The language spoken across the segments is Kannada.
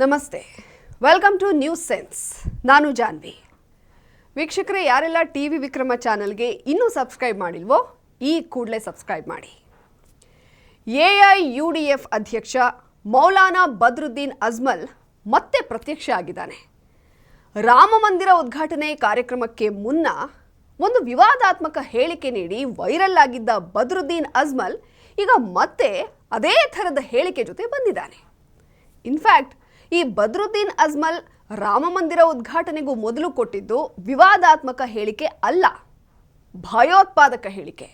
ನಮಸ್ತೆ, ವೆಲ್ಕಮ್ ಟು ನ್ಯೂಸ್ ಸೆನ್ಸ್. ನಾನು ಜಾನ್ವಿ. ವೀಕ್ಷಕರೇ, ಯಾರೆಲ್ಲ ಟಿವಿ ವಿಕ್ರಮ ಚಾನಲ್ಗೆ ಇನ್ನೂ ಸಬ್ಸ್ಕ್ರೈಬ್ ಮಾಡಿಲ್ವೋ ಈ ಕೂಡಲೇ ಸಬ್ಸ್ಕ್ರೈಬ್ ಮಾಡಿ. ಎಐಯುಡಿಎಫ್ ಅಧ್ಯಕ್ಷ ಮೌಲಾನಾ ಬದ್ರುದ್ದೀನ್ ಅಜ್ಮಲ್ ಮತ್ತೆ ಪ್ರತ್ಯಕ್ಷ ಆಗಿದ್ದಾನೆ. ರಾಮ ಮಂದಿರ ಉದ್ಘಾಟನೆ ಕಾರ್ಯಕ್ರಮಕ್ಕೆ ಮುನ್ನ ಒಂದು ವಿವಾದಾತ್ಮಕ ಹೇಳಿಕೆ ನೀಡಿ ವೈರಲ್ ಆಗಿದ್ದ ಬದ್ರುದ್ದೀನ್ ಅಜ್ಮಲ್ ಈಗ ಮತ್ತೆ ಅದೇ ಥರದ ಹೇಳಿಕೆ ಜೊತೆ ಬಂದಿದ್ದಾನೆ. ಇನ್ಫ್ಯಾಕ್ಟ್ ಈ ಬದ್ರುದ್ದೀನ್ ಅಜ್ಮಲ್ ರಾಮ ಮಂದಿರ ಉದ್ಘಾಟನೆಗೂ ಮೊದಲು ಕೊಟ್ಟಿದ್ದು ವಿವಾದಾತ್ಮಕ ಹೇಳಿಕೆ ಅಲ್ಲ, ಭಯೋತ್ಪಾದಕ ಹೇಳಿಕೆ.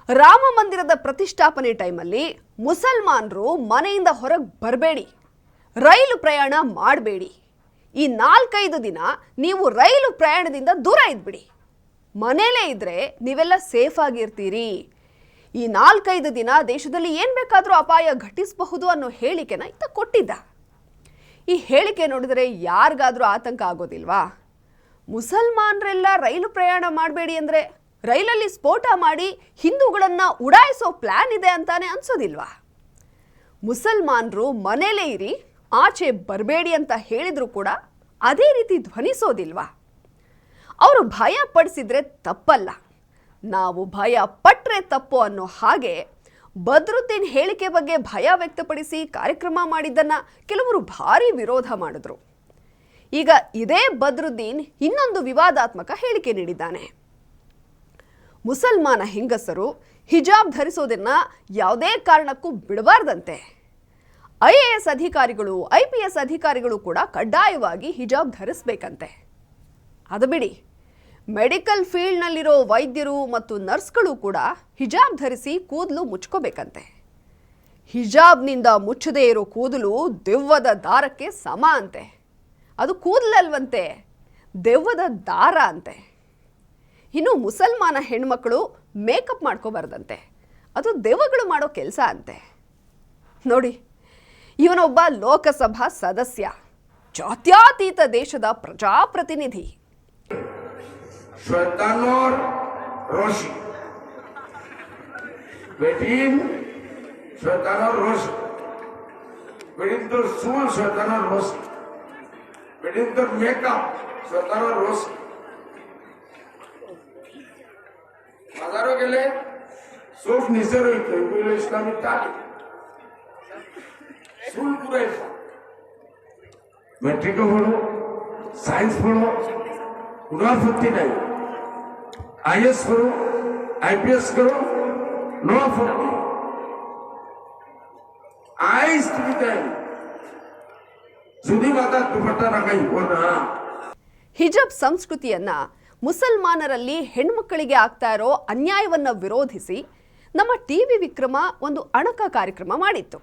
ರಾಮ ಮಂದಿರದ ಪ್ರತಿಷ್ಠಾಪನೆ ಟೈಮಲ್ಲಿ ಮುಸಲ್ಮಾನರು ಮನೆಯಿಂದ ಹೊರಗೆ ಬರಬೇಡಿ, ರೈಲು ಪ್ರಯಾಣ ಮಾಡಬೇಡಿ, ಈ 4-5 ದಿನ ನೀವು ರೈಲು ಪ್ರಯಾಣದಿಂದ ದೂರ ಇದ್ಬಿಡಿ, ಮನೇಲೇ ಇದ್ರೆ ನೀವೆಲ್ಲ ಸೇಫ್ ಆಗಿರ್ತೀರಿ, ಈ 4-5 ದಿನ ದೇಶದಲ್ಲಿ ಏನು ಬೇಕಾದರೂ ಅಪಾಯ ಘಟಿಸಬಹುದು ಅನ್ನೋ ಹೇಳಿಕೆನ ಈತ ಕೊಟ್ಟಿದ್ದ. ಈ ಹೇಳಿಕೆ ನೋಡಿದರೆ ಯಾರಿಗಾದರೂ ಆತಂಕ ಆಗೋದಿಲ್ವಾ? ಮುಸಲ್ಮಾನರೆಲ್ಲ ರೈಲು ಪ್ರಯಾಣ ಮಾಡಬೇಡಿ ಅಂದರೆ ರೈಲಲ್ಲಿ ಸ್ಫೋಟ ಮಾಡಿ ಹಿಂದೂಗಳನ್ನು ಉಡಾಯಿಸೋ ಪ್ಲ್ಯಾನ್ ಇದೆ ಅಂತಾನೆ ಅನ್ಸೋದಿಲ್ವಾ? ಮುಸಲ್ಮಾನರು ಮನೇಲೇ ಇರಿ, ಆಚೆ ಬರಬೇಡಿ ಅಂತ ಹೇಳಿದ್ರು ಕೂಡ ಅದೇ ರೀತಿ ಧ್ವನಿಸೋದಿಲ್ವಾ? ಅವರು ಭಯ ಪಡಿಸಿದ್ರೆ ತಪ್ಪಲ್ಲ, ನಾವು ಭಯ ಪಟ್ಟರೆ ತಪ್ಪು ಅನ್ನೋ ಹಾಗೆ ಬದ್ರುದ್ದೀನ್ ಹೇಳಿಕೆ ಬಗ್ಗೆ ಭಯ ವ್ಯಕ್ತಪಡಿಸಿ ಕಾರ್ಯಕ್ರಮ ಮಾಡಿದ್ದನ್ನು ಕೆಲವರು ಭಾರಿ ವಿರೋಧ ಮಾಡಿದ್ರು. ಈಗ ಇದೇ ಬದ್ರುದ್ದೀನ್ ಇನ್ನೊಂದು ವಿವಾದಾತ್ಮಕ ಹೇಳಿಕೆ ನೀಡಿದ್ದಾನೆ. ಮುಸಲ್ಮಾನ ಹೆಂಗಸರು ಹಿಜಾಬ್ ಧರಿಸೋದನ್ನ ಯಾವುದೇ ಕಾರಣಕ್ಕೂ ಬಿಡಬಾರ್ದಂತೆ. IAS ಅಧಿಕಾರಿಗಳು, IPS ಅಧಿಕಾರಿಗಳು ಕೂಡ ಕಡ್ಡಾಯವಾಗಿ ಹಿಜಾಬ್ ಧರಿಸಬೇಕಂತೆ. ಅದು ಬಿಡಿ, ಮೆಡಿಕಲ್ ಫೀಲ್ಡ್ನಲ್ಲಿರೋ ವೈದ್ಯರು ಮತ್ತು ನರ್ಸ್ಗಳು ಕೂಡ ಹಿಜಾಬ್ ಧರಿಸಿ ಕೂದಲು ಮುಚ್ಕೋಬೇಕಂತೆ. ಹಿಜಾಬ್ನಿಂದ ಮುಚ್ಚದೇ ಇರೋ ಕೂದಲು ದೆವ್ವದ ದಾರಕ್ಕೆ ಸಮ ಅಂತೆ. ಅದು ಕೂದಲಲ್ವಂತೆ, ದೆವ್ವದ ದಾರ ಅಂತೆ. ಇನ್ನು ಮುಸಲ್ಮಾನ ಹೆಣ್ಮಕ್ಳು ಮೇಕಪ್ ಮಾಡ್ಕೋಬಾರ್ದಂತೆ, ಅದು ದೆವ್ವಗಳು ಮಾಡೋ ಕೆಲಸ ಅಂತೆ. ನೋಡಿ, ಇವನೊಬ್ಬ ಲೋಕಸಭಾ ಸದಸ್ಯ, ಜಾತ್ಯತೀತ ದೇಶದ ಪ್ರಜಾಪ್ರತಿನಿಧಿ. শয়তানোর রশি বেটিন শয়তানোর রশি বেটিন তোর চুল শয়তানোর রশি বেটিন তোর মেকআপ শয়তানোর রশি বাজারও গেলে চোখ নিচে রইতে ওইগুলো ইসলামিক তালিম চুল পুরাই মেট্রিকও পড়ো সায়েন্স পড়ো কোনো আপত্তি নাই, IAS করো IPS করো, নো আপত্তি। আইস তুমি তাই যদি মাথা দুಪಟ್ಟ রাখাইব না. ಹಿಜಾಬ್ ಸಂಸ್ಕೃತಿಯನ್ನ ಮುಸಲ್ಮಾನರಲ್ಲಿ ಹೆಣ್ಮಕ್ಕಳಿಗೆ ಆಗ್ತಾ ಇರೋ ಅನ್ಯಾಯವನ್ನ ವಿರೋಧಿಸಿ ನಮ್ಮ ಟಿವಿ ವಿಕ್ರಮ ಒಂದು ಅಣಕ ಕಾರ್ಯಕ್ರಮ ಮಾಡಿತ್ತು.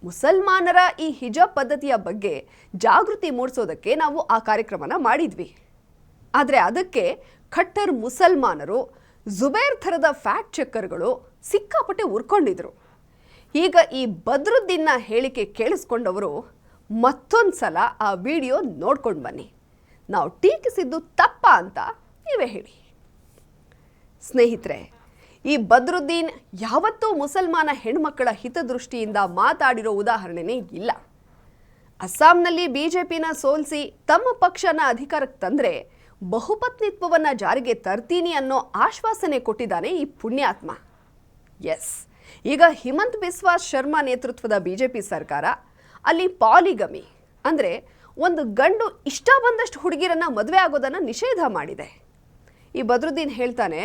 ಮುಸಲ್ಮಾನರ ಈ ಹಿಜಾಬ್ ಪದ್ಧತಿಯ ಬಗ್ಗೆ ಜಾಗೃತಿ ಮೂಡಿಸೋದಕ್ಕೆ ನಾವು ಆ ಕಾರ್ಯಕ್ರಮನ ಮಾಡಿದ್ವಿ. ಆದರೆ ಅದಕ್ಕೆ ಖಟ್ಟರ್ ಮುಸಲ್ಮಾನರು, ಜುಬೇರ್ ಥರದ ಫ್ಯಾಕ್ಟ್ ಚೆಕ್ಕರ್ಗಳು ಸಿಕ್ಕಾಪಟ್ಟೆ ಉರ್ಕೊಂಡಿದ್ರು. ಈಗ ಈ ಬದ್ರುದ್ದೀನ್ನ ಹೇಳಿಕೆ ಕೇಳಿಸ್ಕೊಂಡವರು ಮತ್ತೊಂದು ಸಲ ಆ ವಿಡಿಯೋ ನೋಡ್ಕೊಂಡು ಬನ್ನಿ. ನಾವು ಟೀಕಿಸಿದ್ದು ತಪ್ಪ ಅಂತ ನೀವೇ ಹೇಳಿ. ಸ್ನೇಹಿತರೆ, ಈ ಬದ್ರುದ್ದೀನ್ ಯಾವತ್ತೂ ಮುಸಲ್ಮಾನ ಹೆಣ್ಮಕ್ಕಳ ಹಿತದೃಷ್ಟಿಯಿಂದ ಮಾತಾಡಿರೋ ಉದಾಹರಣೆನೇ ಇಲ್ಲ. ಅಸ್ಸಾಂನಲ್ಲಿ BJPನ ಸೋಲಿಸಿ ತಮ್ಮ ಪಕ್ಷನ ಅಧಿಕಾರಕ್ಕೆ ತಂದರೆ ಬಹುಪತ್ನಿತ್ವವನ್ನು ಜಾರಿಗೆ ತರ್ತೀನಿ ಅನ್ನೋ ಆಶ್ವಾಸನೆ ಕೊಟ್ಟಿದ್ದಾನೆ ಈ ಪುಣ್ಯಾತ್ಮ. ಎಸ್, ಈಗ ಹಿಮಂತ್ ಬಿಸ್ವಾ ಶರ್ಮಾ ನೇತೃತ್ವದ BJP ಸರ್ಕಾರ ಅಲ್ಲಿ ಪಾಲಿಗಮಿ ಅಂದರೆ ಒಂದು ಗಂಡು ಇಷ್ಟ ಬಂದಷ್ಟು ಹುಡುಗಿರನ್ನ ಮದುವೆ ಆಗೋದನ್ನು ನಿಷೇಧ ಮಾಡಿದೆ. ಈ ಬದ್ರುದ್ದೀನ್ ಹೇಳ್ತಾನೆ,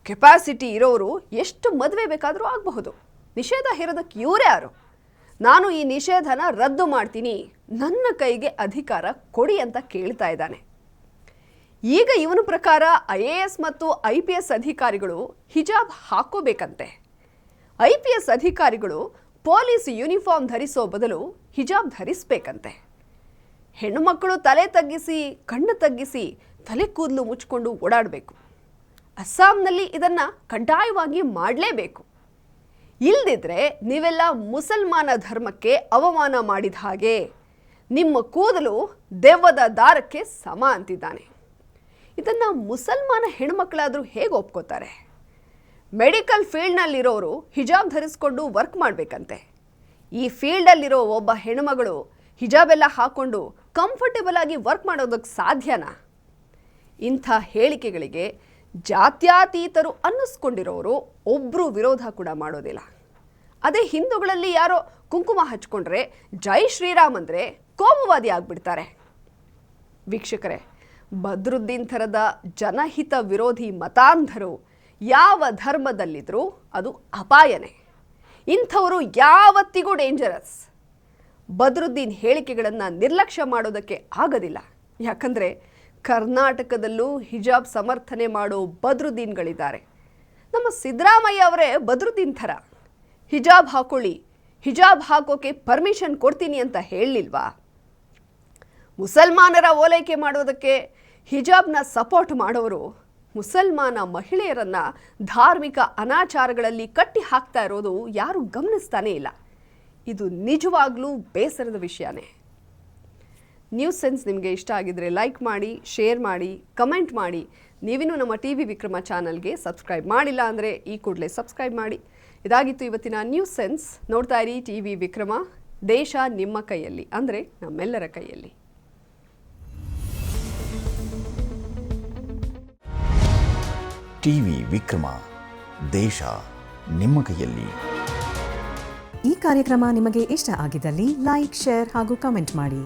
ಕೆಪಾಸಿಟಿ ಇರೋರು ಎಷ್ಟು ಮದುವೆ ಬೇಕಾದರೂ ಆಗಬಹುದು, ನಿಷೇಧ ಹೇರೋದಕ್ಕೆ ಇವರೇ ಯಾರು, ನಾನು ಈ ನಿಷೇಧನ ರದ್ದು ಮಾಡ್ತೀನಿ, ನನ್ನ ಕೈಗೆ ಅಧಿಕಾರ ಕೊಡಿ ಅಂತ ಕೇಳ್ತಾ ಇದ್ದಾನೆ. ಈಗ ಇವನ ಪ್ರಕಾರ IAS ಮತ್ತು IPS ಅಧಿಕಾರಿಗಳು ಹಿಜಾಬ್ ಹಾಕೋಬೇಕಂತೆ. IPS ಅಧಿಕಾರಿಗಳು ಪೊಲೀಸ್ ಯೂನಿಫಾರ್ಮ್ ಧರಿಸೋ ಬದಲು ಹಿಜಾಬ್ ಧರಿಸಬೇಕಂತೆ. ಹೆಣ್ಣುಮಕ್ಕಳು ತಲೆ ತಗ್ಗಿಸಿ, ಕಣ್ಣು ತಗ್ಗಿಸಿ, ತಲೆ ಕೂದಲು ಮುಚ್ಕೊಂಡು ಓಡಾಡಬೇಕು. ಅಸ್ಸಾಂನಲ್ಲಿ ಇದನ್ನು ಕಡ್ಡಾಯವಾಗಿ ಮಾಡಲೇಬೇಕು. ಇಲ್ದಿದ್ರೆ ನೀವೆಲ್ಲ ಮುಸಲ್ಮಾನ ಧರ್ಮಕ್ಕೆ ಅವಮಾನ ಮಾಡಿದ ಹಾಗೆ, ನಿಮ್ಮ ಕೂದಲು ದೆವ್ವದ ದಾರಕ್ಕೆ ಸಮ ಅಂತಿದ್ದಾನೆ. ಇದನ್ನು ಮುಸಲ್ಮಾನ ಹೆಣ್ಮಕ್ಳಾದರೂ ಹೇಗೆ ಒಪ್ಕೋತಾರೆ? ಮೆಡಿಕಲ್ ಫೀಲ್ಡ್ನಲ್ಲಿರೋರು ಹಿಜಾಬ್ ಧರಿಸ್ಕೊಂಡು ವರ್ಕ್ ಮಾಡಬೇಕಂತೆ. ಈ ಫೀಲ್ಡಲ್ಲಿರೋ ಒಬ್ಬ ಹೆಣ್ಮಗಳು ಹಿಜಾಬ್ ಎಲ್ಲ ಹಾಕ್ಕೊಂಡು ಕಂಫರ್ಟೇಬಲ್ ಆಗಿ ವರ್ಕ್ ಮಾಡೋದಕ್ಕೆ ಸಾಧ್ಯನಾ? ಇಂಥ ಹೇಳಿಕೆಗಳಿಗೆ ಜಾತ್ಯತೀತರು ಅನ್ನಿಸ್ಕೊಂಡಿರೋರು ಒಬ್ಬರು ವಿರೋಧ ಕೂಡ ಮಾಡೋದಿಲ್ಲ. ಅದೇ ಹಿಂದೂಗಳಲ್ಲಿ ಯಾರೋ ಕುಂಕುಮ ಹಚ್ಕೊಂಡ್ರೆ ಜೈ ಶ್ರೀರಾಮ್ ಅಂದರೆ ಕೋಮುವಾದಿ ಆಗ್ಬಿಡ್ತಾರೆ. ವೀಕ್ಷಕರೇ, ಬದ್ರುದ್ದೀನ್ ಥರದ ಜನಹಿತ ವಿರೋಧಿ ಮತಾಂಧರು ಯಾವ ಧರ್ಮದಲ್ಲಿದ್ದರೂ ಅದು ಅಪಾಯನೇ. ಇಂಥವರು ಯಾವತ್ತಿಗೂ ಡೇಂಜರಸ್. ಬದ್ರುದ್ದೀನ್ ಹೇಳಿಕೆಗಳನ್ನು ನಿರ್ಲಕ್ಷ್ಯ ಮಾಡೋದಕ್ಕೆ ಆಗೋದಿಲ್ಲ. ಯಾಕಂದರೆ ಕರ್ನಾಟಕದಲ್ಲೂ ಹಿಜಾಬ್ ಸಮರ್ಥನೆ ಮಾಡೋ ಬದ್ರುದ್ದೀನ್ಗಳಿದ್ದಾರೆ. ನಮ್ಮ ಸಿದ್ದರಾಮಯ್ಯ ಅವರೇ ಬದ್ರುದ್ದೀನ್ ಥರ. ಹಿಜಾಬ್ ಹಾಕೊಳ್ಳಿ, ಹಿಜಾಬ್ ಹಾಕೋಕೆ ಪರ್ಮಿಷನ್ ಕೊಡ್ತೀನಿ ಅಂತ ಹೇಳಲಿಲ್ವಾ? ಮುಸಲ್ಮಾನರ ಓಲೈಕೆ ಮಾಡೋದಕ್ಕೆ ಹಿಜಾಬ್ನ ಸಪೋರ್ಟ್ ಮಾಡೋರು ಮುಸಲ್ಮಾನ ಮಹಿಳೆಯರನ್ನು ಧಾರ್ಮಿಕ ಅನಾಚಾರಗಳಲ್ಲಿ ಕಟ್ಟಿ ಹಾಕ್ತಾ ಇರೋದು ಯಾರೂ ಗಮನಿಸ್ತಾನೇ ಇಲ್ಲ. ಇದು ನಿಜವಾಗ್ಲೂ ಬೇಸರದ ವಿಷಯನೇ. ನ್ಯೂಸ್ ಸೆನ್ಸ್ ನಿಮಗೆ ಇಷ್ಟ ಆಗಿದ್ರೆ ಲೈಕ್ ಮಾಡಿ, ಶೇರ್ ಮಾಡಿ, ಕಮೆಂಟ್ ಮಾಡಿ. ನೀವಿನ್ನೂ ನಮ್ಮ ಟಿವಿ ವಿಕ್ರಮ ಚಾನಲ್ಗೆ ಸಬ್ಸ್ಕ್ರೈಬ್ ಮಾಡಿಲ್ಲ ಅಂದರೆ ಈ ಕೂಡಲೇ ಸಬ್ಸ್ಕ್ರೈಬ್ ಮಾಡಿ. ಇದಾಗಿತ್ತು ಇವತ್ತಿನ ನ್ಯೂಸ್ ಸೆನ್ಸ್. ನೋಡ್ತಾ ಇರಿ ಟಿವಿ ವಿಕ್ರಮ. ದೇಶ ನಿಮ್ಮ ಕೈಯಲ್ಲಿ, ಅಂದರೆ ನಮ್ಮೆಲ್ಲರ ಕೈಯಲ್ಲಿ. ಟಿವಿ ವಿಕ್ರಮ, ದೇಶ ನಿಮ್ಮ ಕೈಯಲ್ಲಿ. ಈ ಕಾರ್ಯಕ್ರಮ ನಿಮಗೆ ಇಷ್ಟ ಆಗಿದ್ದಲ್ಲಿ ಲೈಕ್, ಶೇರ್ ಹಾಗೂ ಕಮೆಂಟ್ ಮಾಡಿ.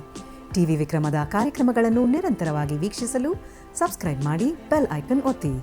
ಟಿವಿ ವಿಕ್ರಮದ ಕಾರ್ಯಕ್ರಮಗಳನ್ನು ನಿರಂತರವಾಗಿ ವೀಕ್ಷಿಸಲು ಸಬ್ಸ್ಕ್ರೈಬ್ ಮಾಡಿ, ಬೆಲ್ ಐಕನ್ ಒತ್ತಿ.